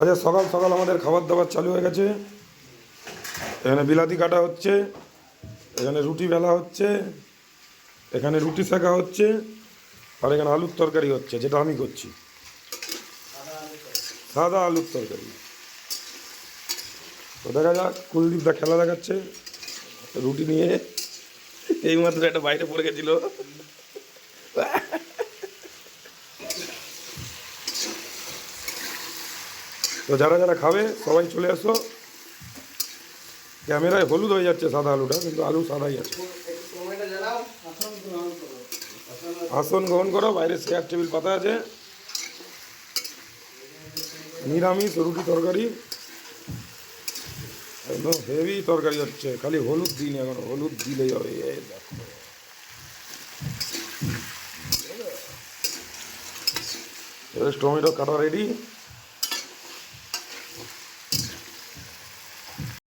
আচ্ছা, সকাল সকাল আমাদের খাবার দাবার চালু হয়ে গেছে। এখানে বিলাতি কাটা হচ্ছে, এখানে রুটি বেলা হচ্ছে, এখানে রুটি সেঁকা হচ্ছে, আর এখানে আলুর তরকারি হচ্ছে, যেটা আমি করছি, সাদা আলুর তরকারি। তো দেখা যাক, কুলদীপ দা খেলা দেখাচ্ছে রুটি নিয়ে। এইমাত্র একটা বাইরে পড়ে গেছিল। তো যারা যারা খাবে সবাই চলে আসো। ক্যামেরায় হলুদ হয়ে যাচ্ছে সাদা আলুটা, কিন্তু আলু সাদাই আছে। আসন গ্রহণ করো, বাইরে চেয়ার টেবিল পাতা আছে। নিরামিষ রুটি তরকারি, একদম হেভি তরকারি হচ্ছে। খালি হলুদ দিন, এখন হলুদ দিলেই হবে। এই দেখো, এবার টমেটো কাটা রেডি।